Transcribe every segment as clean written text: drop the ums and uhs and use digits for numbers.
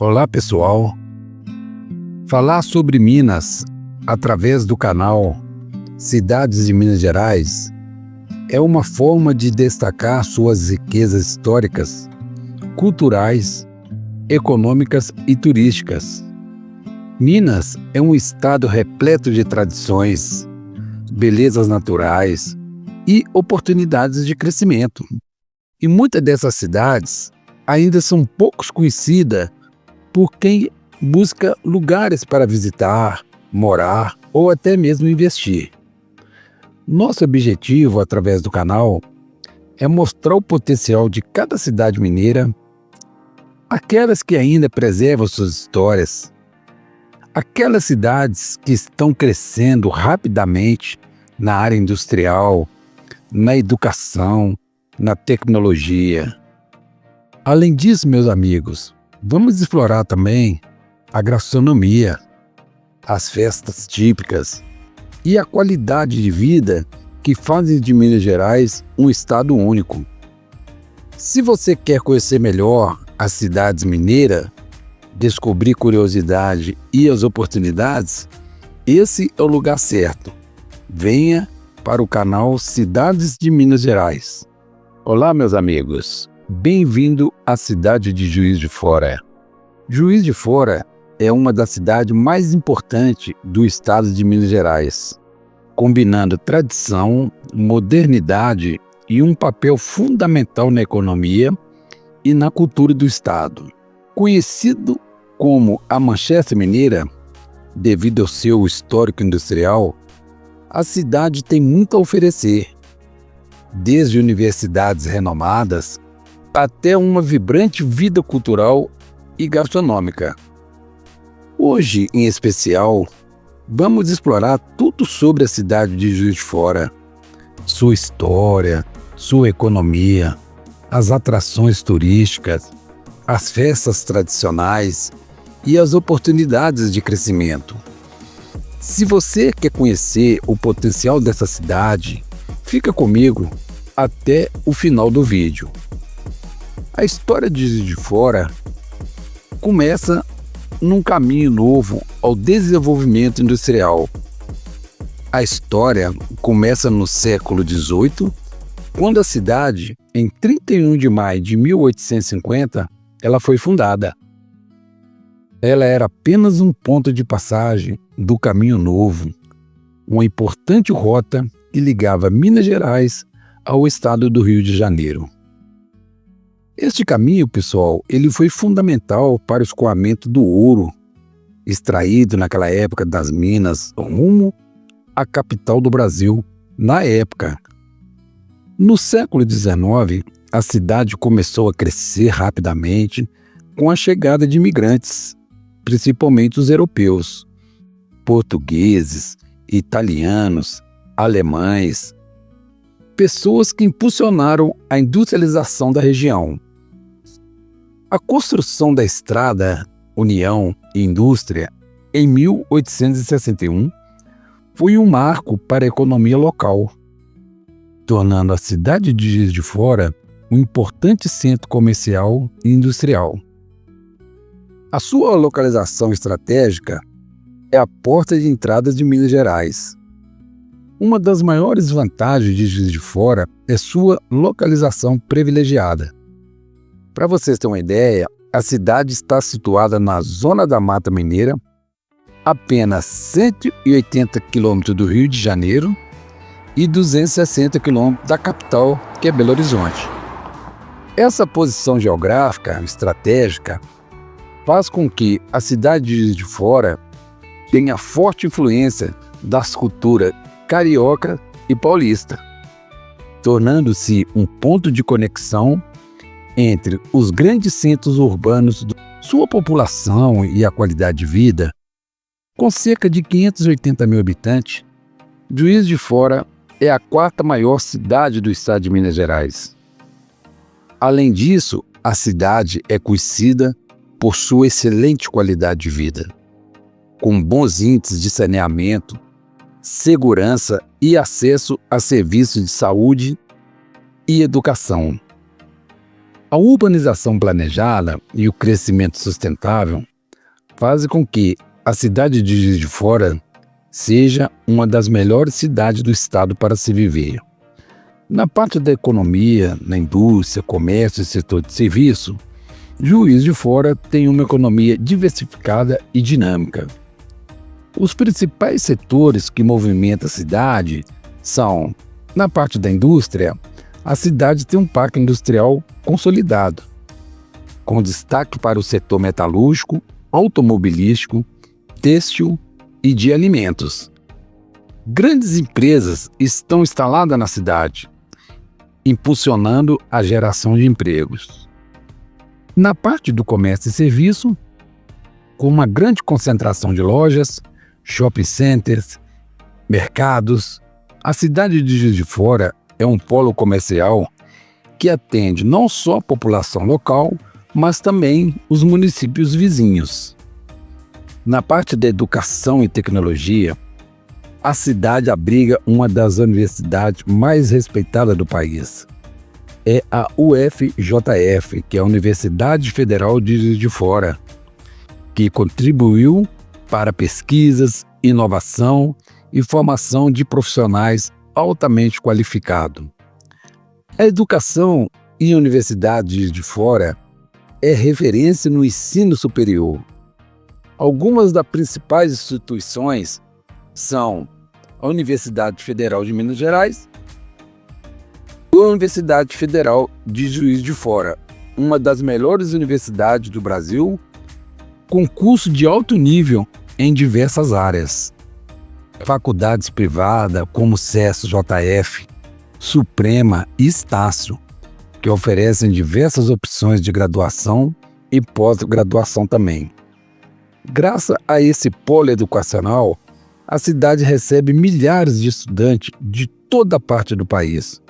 Olá pessoal, falar sobre Minas através do canal Cidades de Minas Gerais é uma forma de destacar suas riquezas históricas, culturais, econômicas e turísticas. Minas é um estado repleto de tradições, belezas naturais e oportunidades de crescimento. E muitas dessas cidades ainda são poucos conhecidas por quem busca lugares para visitar, morar ou até mesmo investir. Nosso objetivo, através do canal, é mostrar o potencial de cada cidade mineira, aquelas que ainda preservam suas histórias, aquelas cidades que estão crescendo rapidamente na área industrial, na educação, na tecnologia. Além disso, meus amigos, vamos explorar também a gastronomia, as festas típicas e a qualidade de vida que fazem de Minas Gerais um estado único. Se você quer conhecer melhor as cidades mineiras, descobrir curiosidade e as oportunidades, esse é o lugar certo. Venha para o canal Cidades de Minas Gerais. Olá, meus amigos. Bem-vindo à cidade de Juiz de Fora. Juiz de Fora é uma das cidades mais importantes do estado de Minas Gerais, combinando tradição, modernidade e um papel fundamental na economia e na cultura do estado. Conhecido como a Manchester Mineira, devido ao seu histórico industrial, a cidade tem muito a oferecer, desde universidades renomadas até uma vibrante vida cultural e gastronômica. Hoje, em especial, vamos explorar tudo sobre a cidade de Juiz de Fora, sua história, sua economia, as atrações turísticas, as festas tradicionais e as oportunidades de crescimento. Se você quer conhecer o potencial dessa cidade, fica comigo até o final do vídeo. A história de Juiz de Fora começa num caminho novo ao desenvolvimento industrial. A história começa no século XVIII, quando a cidade, em 31 de maio de 1850, ela foi fundada. Ela era apenas um ponto de passagem do Caminho Novo, uma importante rota que ligava Minas Gerais ao estado do Rio de Janeiro. Este caminho, pessoal, ele foi fundamental para o escoamento do ouro, extraído naquela época das minas, rumo à capital do Brasil, na época. No século XIX, a cidade começou a crescer rapidamente com a chegada de imigrantes, principalmente os europeus, portugueses, italianos, alemães, pessoas que impulsionaram a industrialização da região. A construção da estrada União e Indústria em 1861 foi um marco para a economia local, tornando a cidade de Juiz de Fora um importante centro comercial e industrial. A sua localização estratégica é a porta de entrada de Minas Gerais. Uma das maiores vantagens de Juiz de Fora é sua localização privilegiada. Para vocês terem uma ideia, a cidade está situada na zona da Mata Mineira, apenas 180 quilômetros do Rio de Janeiro e 260 quilômetros da capital, que é Belo Horizonte. Essa posição geográfica estratégica faz com que a cidade de Juiz de Fora tenha forte influência das culturas carioca e paulista, tornando-se um ponto de conexão entre os grandes centros urbanos, sua população e a qualidade de vida. Com cerca de 580 mil habitantes, Juiz de Fora é a quarta maior cidade do estado de Minas Gerais. Além disso, a cidade é conhecida por sua excelente qualidade de vida, com bons índices de saneamento, segurança e acesso a serviços de saúde e educação. A urbanização planejada e o crescimento sustentável fazem com que a cidade de Juiz de Fora seja uma das melhores cidades do estado para se viver. Na parte da economia, na indústria, comércio e setor de serviço, Juiz de Fora tem uma economia diversificada e dinâmica. Os principais setores que movimentam a cidade são, na parte da indústria, a cidade tem um parque industrial consolidado, com destaque para o setor metalúrgico, automobilístico, têxtil e de alimentos. Grandes empresas estão instaladas na cidade, impulsionando a geração de empregos. Na parte do comércio e serviço, com uma grande concentração de lojas, shopping centers, mercados, a cidade de Juiz de Fora é um polo comercial que atende não só a população local, mas também os municípios vizinhos. Na parte da educação e tecnologia, a cidade abriga uma das universidades mais respeitadas do país. É a UFJF, que é a Universidade Federal de Juiz de Fora, que contribuiu para pesquisas, inovação e formação de profissionais altamente qualificados. A educação em Universidade de Juiz de Fora é referência no ensino superior. Algumas das principais instituições são a Universidade Federal de Minas Gerais e a Universidade Federal de Juiz de Fora, uma das melhores universidades do Brasil, com curso de alto nível em diversas áreas. Faculdades privadas como CESP-JF, Suprema e Estácio, que oferecem diversas opções de graduação e pós-graduação também. Graças a esse polo educacional, a cidade recebe milhares de estudantes de toda parte do país,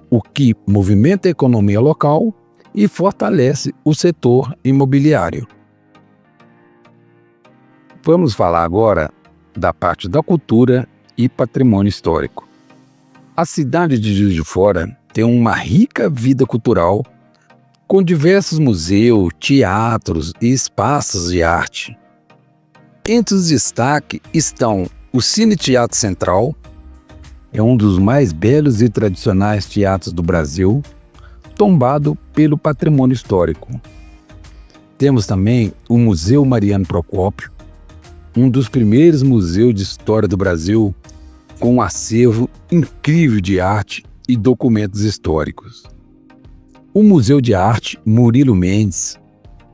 o que movimenta a economia local e fortalece o setor imobiliário. Vamos falar agora da parte da cultura e patrimônio histórico. A cidade de Juiz de Fora tem uma rica vida cultural, com diversos museus, teatros e espaços de arte. Entre os destaques estão o Cine Teatro Central, é um dos mais belos e tradicionais teatros do Brasil, tombado pelo patrimônio histórico. Temos também o Museu Mariano Procópio, um dos primeiros museus de história do Brasil, com um acervo incrível de arte e documentos históricos. O Museu de Arte Murilo Mendes,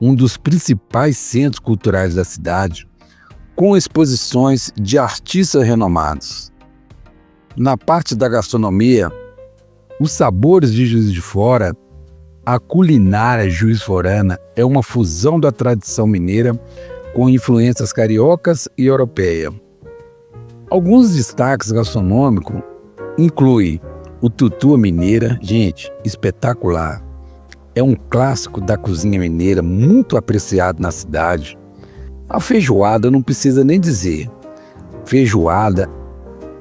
um dos principais centros culturais da cidade, com exposições de artistas renomados. Na parte da gastronomia, os sabores de Juiz de Fora, a culinária juiz-forana é uma fusão da tradição mineira com influências cariocas e europeias. Alguns destaques gastronômicos incluem o tutu mineira, gente, espetacular. É um clássico da cozinha mineira muito apreciado na cidade. A feijoada não precisa nem dizer. Feijoada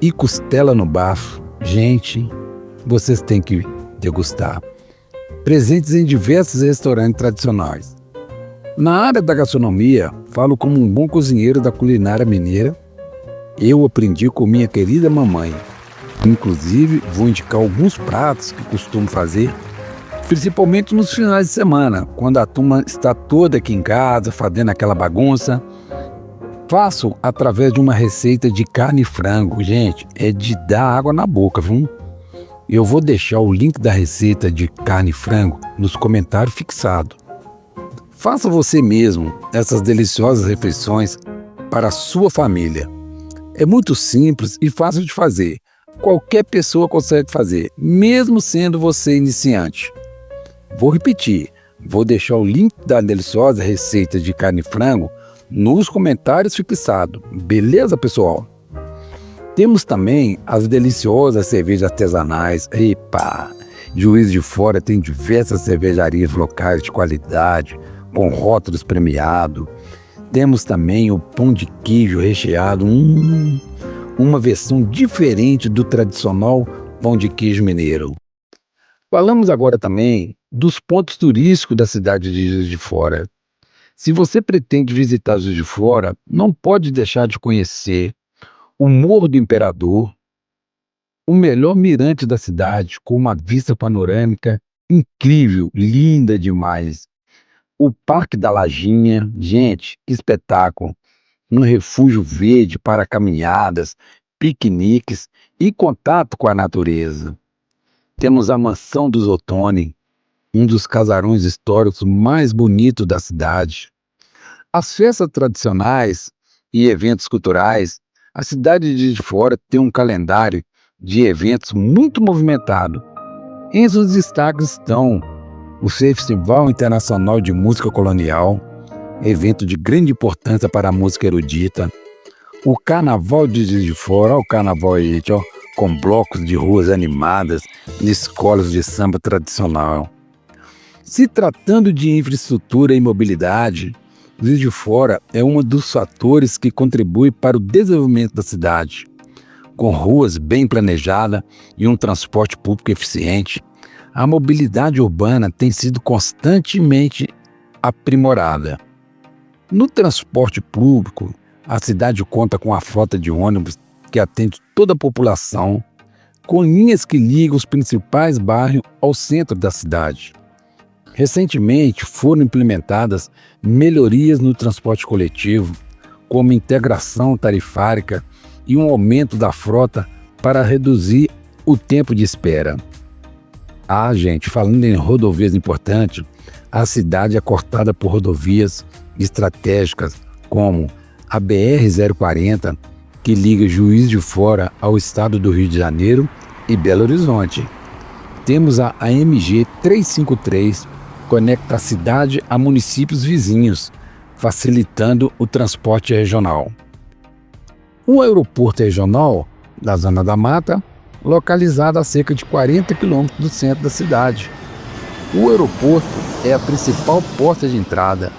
e costela no bafo, gente, vocês têm que degustar. Presentes em diversos restaurantes tradicionais. Na área da gastronomia, falo como um bom cozinheiro da culinária mineira. Eu aprendi com minha querida mamãe. Inclusive, vou indicar alguns pratos que costumo fazer, principalmente nos finais de semana, quando a turma está toda aqui em casa, fazendo aquela bagunça. Faço através de uma receita de carne e frango. Gente, é de dar água na boca, viu? Eu vou deixar o link da receita de carne e frango nos comentários fixados. Faça você mesmo essas deliciosas refeições para a sua família. É muito simples e fácil de fazer. Qualquer pessoa consegue fazer, mesmo sendo você iniciante. Vou repetir, vou deixar o link da deliciosa receita de carne e frango nos comentários fixados. Beleza, pessoal? Temos também as deliciosas cervejas artesanais. Epa! Juiz de Fora tem diversas cervejarias locais de qualidade, com rótulos premiados. Temos também o pão de queijo recheado, uma versão diferente do tradicional pão de queijo mineiro. Falamos agora também dos pontos turísticos da cidade de Juiz de Fora. Se você pretende visitar Juiz de Fora, não pode deixar de conhecer o Morro do Imperador, o melhor mirante da cidade, com uma vista panorâmica incrível, linda demais. O Parque da Lajinha, gente, que espetáculo! Um refúgio verde para caminhadas, piqueniques e contato com a natureza. Temos a Mansão dos Ottoni, um dos casarões históricos mais bonitos da cidade. As festas tradicionais e eventos culturais, a cidade de Juiz de Fora tem um calendário de eventos muito movimentado. Entre os destaques estão o Festival Internacional de Música Colonial, evento de grande importância para a música erudita, o Carnaval de Juiz de Fora, o Carnaval com blocos de ruas animadas e escolas de samba tradicional. Se tratando de infraestrutura e mobilidade, Juiz de Fora é um dos fatores que contribui para o desenvolvimento da cidade. Com ruas bem planejadas e um transporte público eficiente, a mobilidade urbana tem sido constantemente aprimorada. No transporte público, a cidade conta com a frota de ônibus que atende toda a população, com linhas que ligam os principais bairros ao centro da cidade. Recentemente foram implementadas melhorias no transporte coletivo, como integração tarifária e um aumento da frota para reduzir o tempo de espera. Gente, falando em rodovias importantes, a cidade é cortada por rodovias estratégicas como a BR-040, que liga Juiz de Fora ao estado do Rio de Janeiro e Belo Horizonte. Temos a AMG 353, que conecta a cidade a municípios vizinhos, facilitando o transporte regional. O aeroporto regional da Zona da Mata, localizado a cerca de 40 quilômetros do centro da cidade. O aeroporto é a principal porta de entrada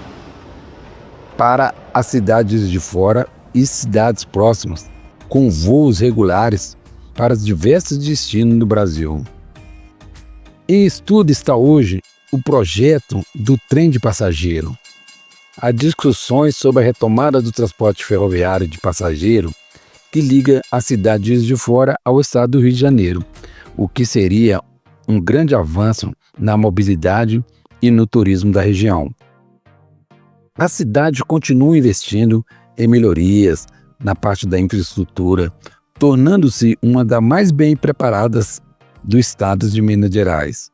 para as cidades de Fora e cidades próximas, com voos regulares para os diversos destinos do Brasil. Em estudo está hoje o projeto do trem de passageiro. Há discussões sobre a retomada do transporte ferroviário de passageiro que liga a cidade de Juiz de Fora ao estado do Rio de Janeiro, o que seria um grande avanço na mobilidade e no turismo da região. A cidade continua investindo em melhorias na parte da infraestrutura, tornando-se uma das mais bem preparadas do estado de Minas Gerais.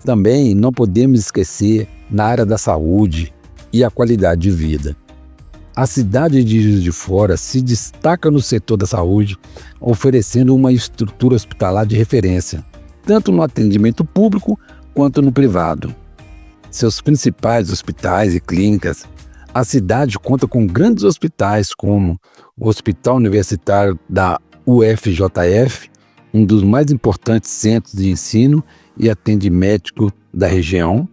Também não podemos esquecer na área da saúde e a qualidade de vida. A cidade de Juiz de Fora se destaca no setor da saúde, oferecendo uma estrutura hospitalar de referência, tanto no atendimento público quanto no privado. Seus principais hospitais e clínicas, a cidade conta com grandes hospitais como o Hospital Universitário da UFJF, um dos mais importantes centros de ensino e atendimento médico da região.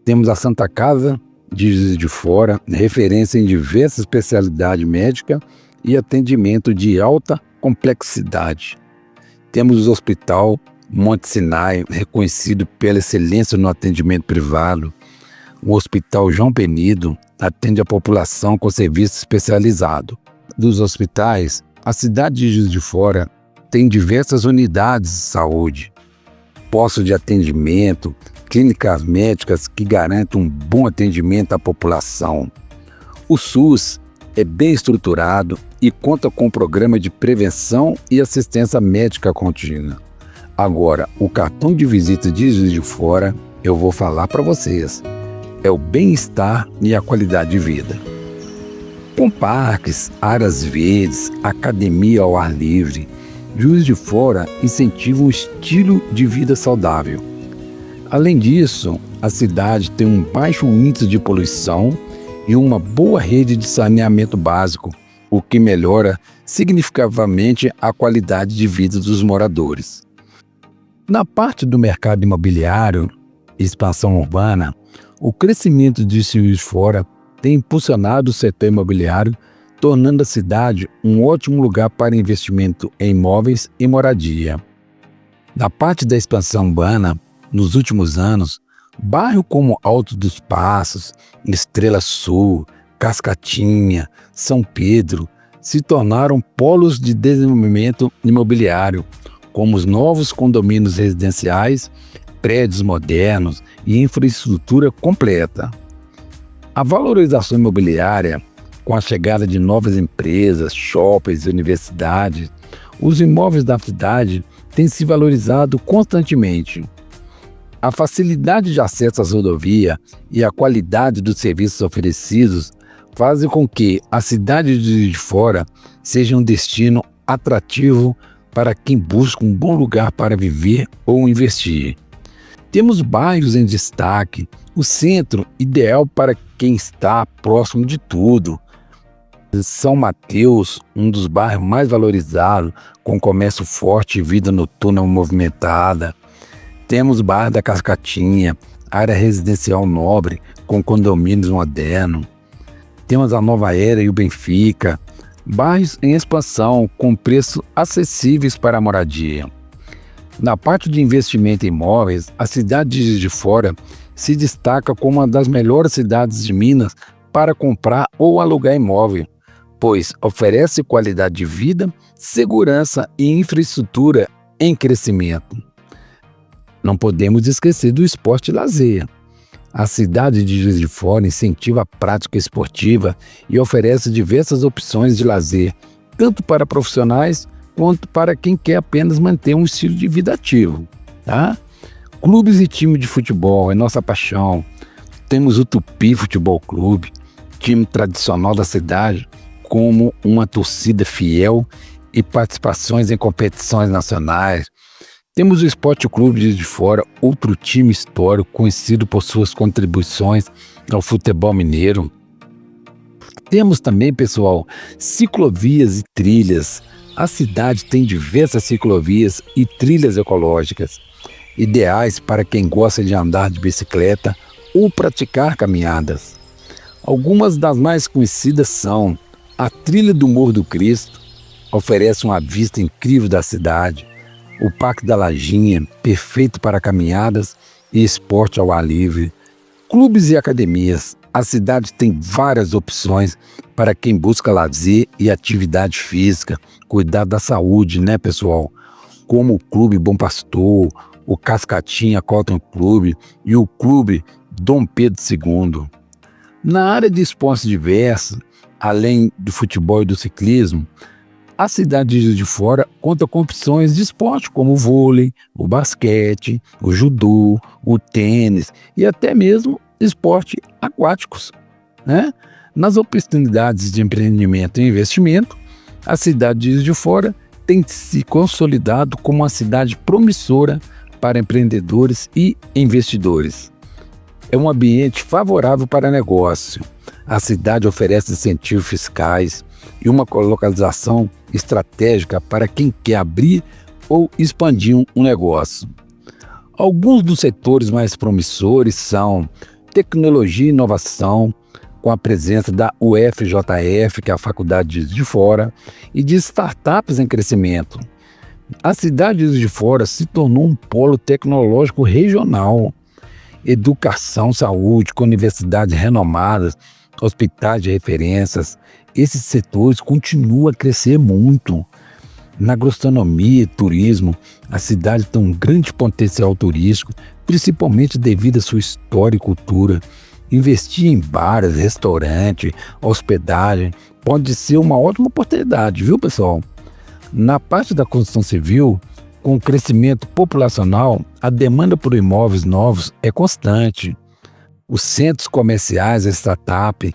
Temos a Santa Casa de Juiz de Fora, referência em diversas especialidades médicas e atendimento de alta complexidade. Temos o Hospital Monte Sinai, reconhecido pela excelência no atendimento privado. O Hospital João Penido atende a população com serviço especializado. Dos hospitais, a cidade de Juiz de Fora tem diversas unidades de saúde, postos de atendimento, clínicas médicas que garantem um bom atendimento à população. O SUS é bem estruturado e conta com um programa de prevenção e assistência médica contínua. Agora, o cartão de visita de Juiz de Fora, eu vou falar para vocês, é o bem-estar e a qualidade de vida. Com parques, áreas verdes, academia ao ar livre, Juiz de Fora incentiva um estilo de vida saudável. Além disso, a cidade tem um baixo índice de poluição e uma boa rede de saneamento básico, o que melhora significativamente a qualidade de vida dos moradores. Na parte do mercado imobiliário e expansão urbana, o crescimento de Juiz de Fora tem impulsionado o setor imobiliário, tornando a cidade um ótimo lugar para investimento em imóveis e moradia. Na parte da expansão urbana, nos últimos anos, Bairros como Alto dos Passos, Estrela Sul, Cascatinha, São Pedro se tornaram polos de desenvolvimento imobiliário, como os novos condomínios residenciais, prédios modernos e infraestrutura completa. A valorização imobiliária, com a chegada de novas empresas, shoppings e universidades, os imóveis da cidade têm se valorizado constantemente. A facilidade de acesso às rodovias e a qualidade dos serviços oferecidos fazem com que a cidade de Juiz de Fora seja um destino atrativo para quem busca um bom lugar para viver ou investir. Temos bairros em destaque, o centro ideal para quem está próximo de tudo. São Mateus, um dos bairros mais valorizados, com comércio forte e vida noturna movimentada. Temos o bairro da Cascatinha, área residencial nobre, com condomínios modernos. Temos a Nova Era e o Benfica, bairros em expansão com preços acessíveis para a moradia. Na parte de investimento em imóveis, a cidade de Juiz de Fora se destaca como uma das melhores cidades de Minas para comprar ou alugar imóvel, pois oferece qualidade de vida, segurança e infraestrutura em crescimento. Não podemos esquecer do esporte e lazer. A cidade de Juiz de Fora incentiva a prática esportiva e oferece diversas opções de lazer, tanto para profissionais quanto para quem quer apenas manter um estilo de vida ativo. Tá? Clubes e time de futebol é nossa paixão. Temos o Tupi Futebol Clube, time tradicional da cidade, como uma torcida fiel e participações em competições nacionais. Temos o Esporte Clube de Juiz de Fora, outro time histórico conhecido por suas contribuições ao futebol mineiro. Temos também, pessoal, ciclovias e trilhas. A cidade tem diversas ciclovias e trilhas ecológicas, ideais para quem gosta de andar de bicicleta ou praticar caminhadas. Algumas das mais conhecidas são a Trilha do Morro do Cristo, oferece uma vista incrível da cidade. O Parque da Lajinha, perfeito para caminhadas e esporte ao ar livre. Clubes e academias. A cidade tem várias opções para quem busca lazer e atividade física, cuidar da saúde, né, pessoal? Como o Clube Bom Pastor, o Cascatinha Cotton Clube e o Clube Dom Pedro II. Na área de esportes diversos, além do futebol e do ciclismo, a cidade de Juiz de Fora conta com opções de esporte como o vôlei, o basquete, o judô, o tênis e até mesmo esportes aquáticos, né? Nas oportunidades de empreendimento e investimento, a cidade de Juiz de Fora tem se consolidado como uma cidade promissora para empreendedores e investidores. É um ambiente favorável para negócio. A cidade oferece incentivos fiscais e uma localização estratégica para quem quer abrir ou expandir um negócio. Alguns dos setores mais promissores são tecnologia e inovação, com a presença da UFJF, que é a Faculdade de Juiz de Fora, e de startups em crescimento. A cidade de Juiz de Fora se tornou um polo tecnológico regional. Educação, saúde, com universidades renomadas, hospitais de referências, esses setores continuam a crescer muito. Na gastronomia e turismo, a cidade tem um grande potencial turístico, principalmente devido à sua história e cultura. Investir em bares, restaurantes, hospedagem pode ser uma ótima oportunidade, viu, pessoal? Na parte da construção civil, com o crescimento populacional, a demanda por imóveis novos é constante. Os centros comerciais, a startup,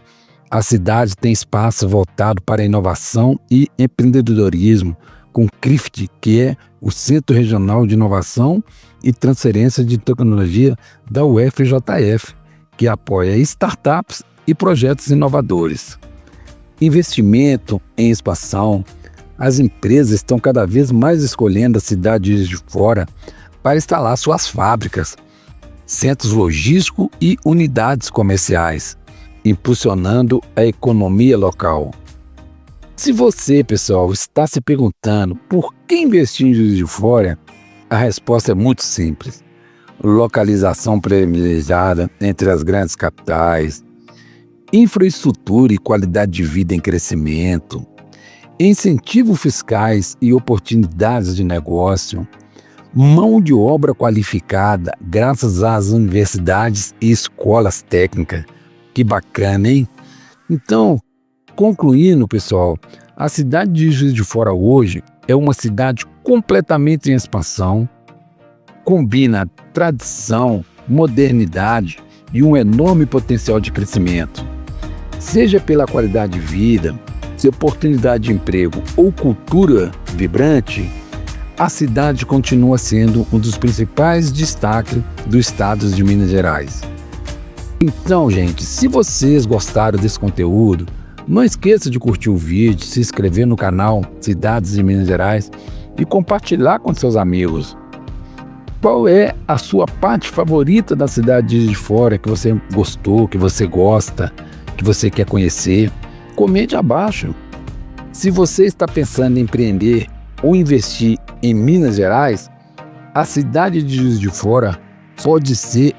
a cidade tem espaço voltado para a inovação e empreendedorismo, com o CRIFT, que é o Centro Regional de Inovação e Transferência de Tecnologia da UFJF, que apoia startups e projetos inovadores. Investimento em expansão. As empresas estão cada vez mais escolhendo a cidade de Juiz de Fora para instalar suas fábricas, centros logísticos e unidades comerciais, impulsionando a economia local. Se você, pessoal, está se perguntando por que investir em Juiz de Fora, a resposta é muito simples. localização privilegiada entre as grandes capitais, infraestrutura e qualidade de vida em crescimento, incentivos fiscais e oportunidades de negócio, mão de obra qualificada graças às universidades e escolas técnicas. Que bacana, hein? Então, concluindo, pessoal, a cidade de Juiz de Fora hoje é uma cidade completamente em expansão, combina tradição, modernidade e um enorme potencial de crescimento. Seja pela qualidade de vida, se oportunidade de emprego ou cultura vibrante, a cidade continua sendo um dos principais destaques do estado de Minas Gerais. Então, gente, se vocês gostaram desse conteúdo, não esqueça de curtir o vídeo, se inscrever no canal Cidades de Minas Gerais e compartilhar com seus amigos. Qual é a sua parte favorita da cidade de Juiz de Fora que você gostou, que você gosta, que você quer conhecer? Comente abaixo. Se você está pensando em empreender ou investir em Minas Gerais, a cidade de Juiz de Fora pode ser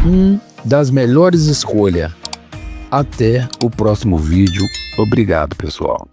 uma das melhores escolhas. Até o próximo vídeo. Obrigado, pessoal.